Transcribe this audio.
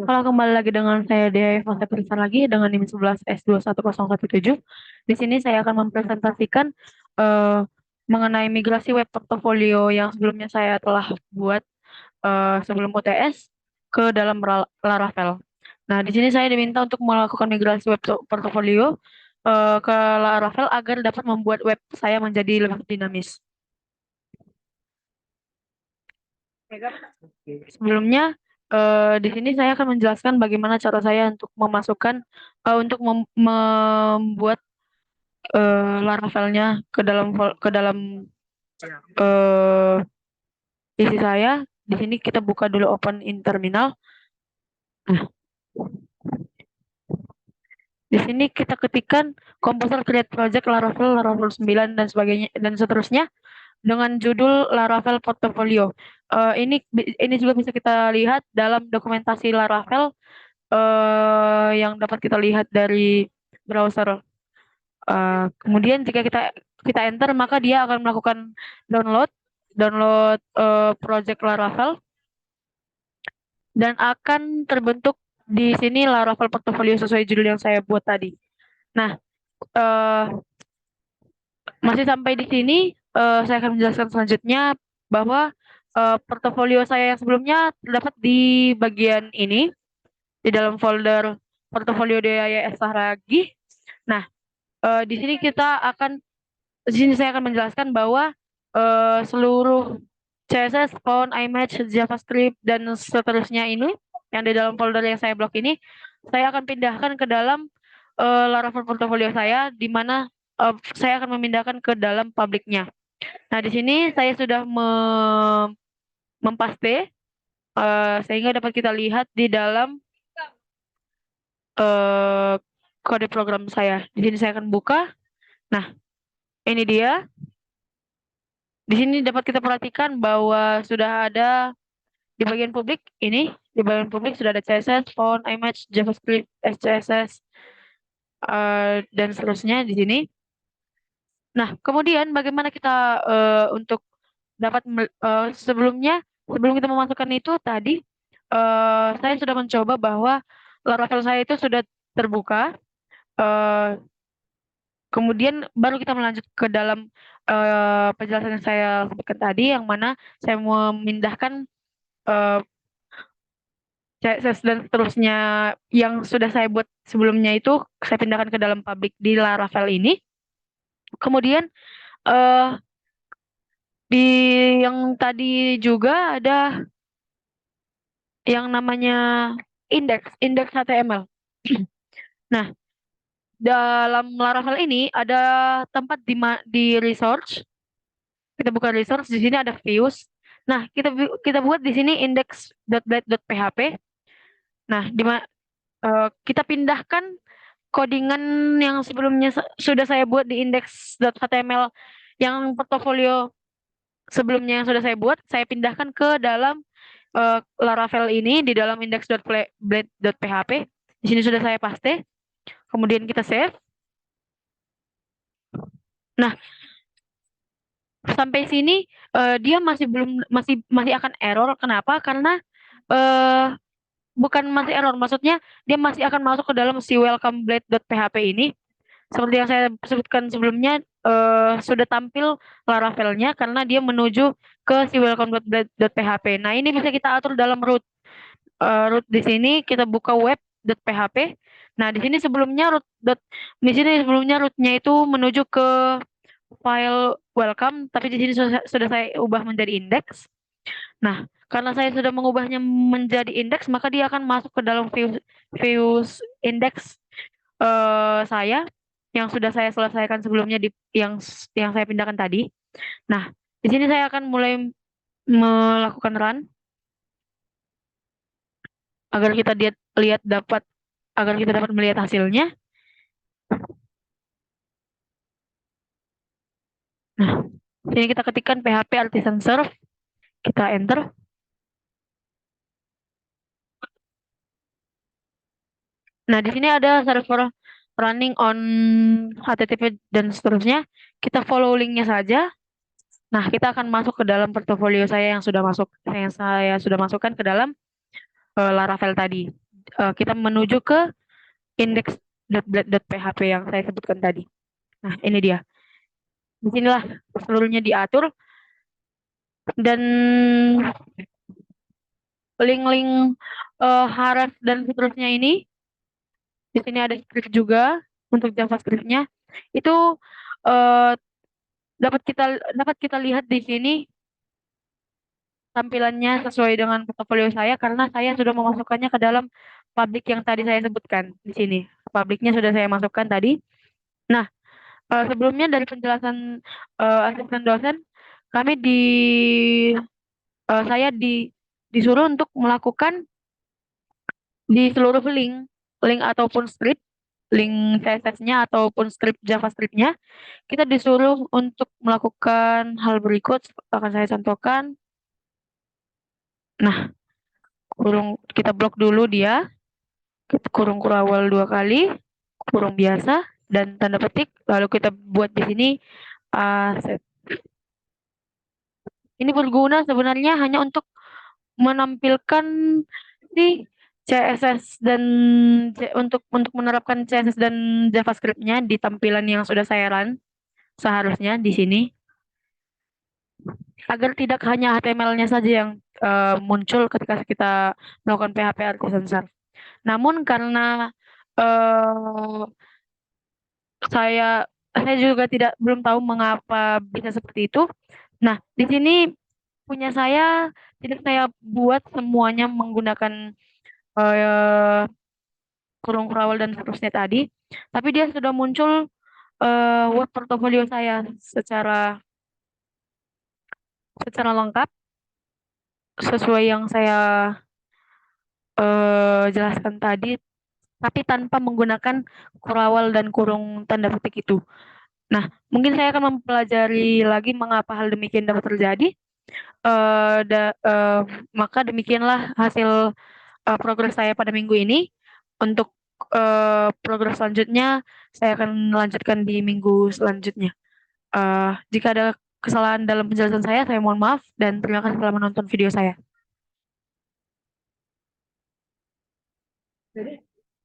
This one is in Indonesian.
Kalau kembali lagi dengan saya di fase Perusahaan lagi dengan NIM 11 S21017. Di sini saya akan mempresentasikan eh, mengenai migrasi web portofolio yang sebelumnya saya telah buat sebelum UTS ke dalam Laravel. Nah, di sini saya diminta untuk melakukan migrasi web portofolio ke Laravel agar dapat membuat web saya menjadi lebih dinamis. Sebelumnya, di sini saya akan menjelaskan bagaimana cara saya untuk memasukkan, untuk membuat Laravelnya ke dalam eh, PC saya. Di sini kita buka dulu open in terminal. Nah, di sini kita ketikkan Composer Create Project Laravel, Laravel 9 dan sebagainya dan seterusnya dengan judul Laravel Portfolio. Ini juga bisa kita lihat dalam dokumentasi Laravel yang dapat kita lihat dari browser. Kemudian jika kita enter, maka dia akan melakukan download download project Laravel dan akan terbentuk di sini Laravel Portfolio sesuai judul yang saya buat tadi. Nah, eh, masih sampai di sini, saya akan menjelaskan selanjutnya bahwa portofolio saya yang sebelumnya terdapat di bagian ini, di dalam folder portofolio DIY Sahragi. Nah, di sini di sini saya akan menjelaskan bahwa seluruh CSS, font, image, JavaScript, dan seterusnya ini yang di dalam folder yang saya blok ini, saya akan pindahkan ke dalam Laravel portofolio saya, di mana saya akan memindahkan ke dalam publiknya. Nah, di sini saya sudah mempaste sehingga dapat kita lihat di dalam eh, kode program saya. Di sini saya akan buka. Nah, ini dia. Di sini dapat kita perhatikan bahwa sudah ada di bagian publik ini, di bagian publik sudah ada CSS, font, image, JavaScript, SCSS, dan seterusnya di sini. Nah, kemudian bagaimana kita untuk dapat sebelum kita memasukkan itu tadi, saya sudah mencoba bahwa Laravel saya itu sudah terbuka. eh, Kemudian baru kita melanjut ke dalam penjelasan yang saya sampaikan tadi, yang mana saya memindahkan eh, CSS dan seterusnya yang sudah saya buat sebelumnya itu saya pindahkan ke dalam public di Laravel ini. Kemudian eh, di yang tadi juga ada yang namanya indeks HTML. Nah, dalam Laravel ini ada tempat di resource. Kita buka resource, di sini ada views. Nah, kita buat di sini index.blade.php. Nah, kita pindahkan codingan yang sebelumnya sudah saya buat di index.html yang portofolio sebelumnya yang sudah saya buat, saya pindahkan ke dalam Laravel ini di dalam index.blade.php. Di sini sudah saya paste. Kemudian kita save. Nah, sampai sini dia masih belum masih masih akan error. Kenapa? Karena eh, bukan masih error, maksudnya dia masih akan masuk ke dalam si welcome blade.php ini. Seperti yang saya sebutkan sebelumnya, sudah tampil Laravelnya karena dia menuju ke si welcome.php. Nah, ini bisa kita atur dalam root. Root di sini kita buka web.php. Nah, di sini sebelumnya rootnya itu menuju ke file welcome, tapi di sini sudah saya ubah menjadi index. Nah, karena saya sudah mengubahnya menjadi index, maka dia akan masuk ke dalam views index saya yang sudah saya selesaikan sebelumnya yang saya pindahkan tadi. Nah, di sini saya akan mulai melakukan run agar kita lihat dapat agar kita dapat melihat hasilnya. Nah, sini kita ketikkan PHP artisan serve, kita enter. Nah, di sini ada server running on HTTP dan seterusnya. Kita follow linknya saja. Nah, kita akan masuk ke dalam portofolio saya yang saya sudah masukkan ke dalam Laravel tadi. Kita menuju ke index.blade.php yang saya sebutkan tadi. Nah, ini dia. Di sinilah seluruhnya diatur dan link-link href dan seterusnya ini. Di sini ada script juga untuk JavaScript-nya. Itu eh, dapat kita lihat di sini tampilannya sesuai dengan portofolio saya karena saya sudah memasukkannya ke dalam publik yang tadi saya sebutkan di sini. Publiknya sudah saya masukkan tadi. Nah, sebelumnya dari penjelasan asisten dosen, kami saya disuruh untuk melakukan di seluruh link ataupun script, link CSS-nya ataupun script JavaScript-nya, kita disuruh untuk melakukan hal berikut akan saya contohkan. Nah, kita blok dulu dia, kita kurung kurawal 2 kali, kurung biasa dan tanda petik, lalu kita buat di sini set. Ini berguna sebenarnya hanya untuk menampilkan si CSS dan untuk menerapkan CSS dan JavaScript-nya di tampilan yang sudah saya run seharusnya di sini, agar tidak hanya HTML-nya saja yang muncul ketika kita melakukan PHP Artisan Serve. Namun karena eh, saya juga belum tahu mengapa bisa seperti itu. Nah, di sini punya saya tidak saya buat semuanya menggunakan eh, kurung kurawal dan seterusnya tadi, tapi dia sudah muncul web portofolio saya secara secara lengkap sesuai yang saya jelaskan tadi, tapi tanpa menggunakan kurawal dan kurung tanda petik itu. Nah, mungkin saya akan mempelajari lagi mengapa hal demikian dapat terjadi. Eh, da, eh, Maka demikianlah hasil progres saya pada minggu ini. Untuk progres selanjutnya, saya akan melanjutkan di minggu selanjutnya. Jika ada kesalahan dalam penjelasan saya mohon maaf dan terima kasih telah menonton video saya.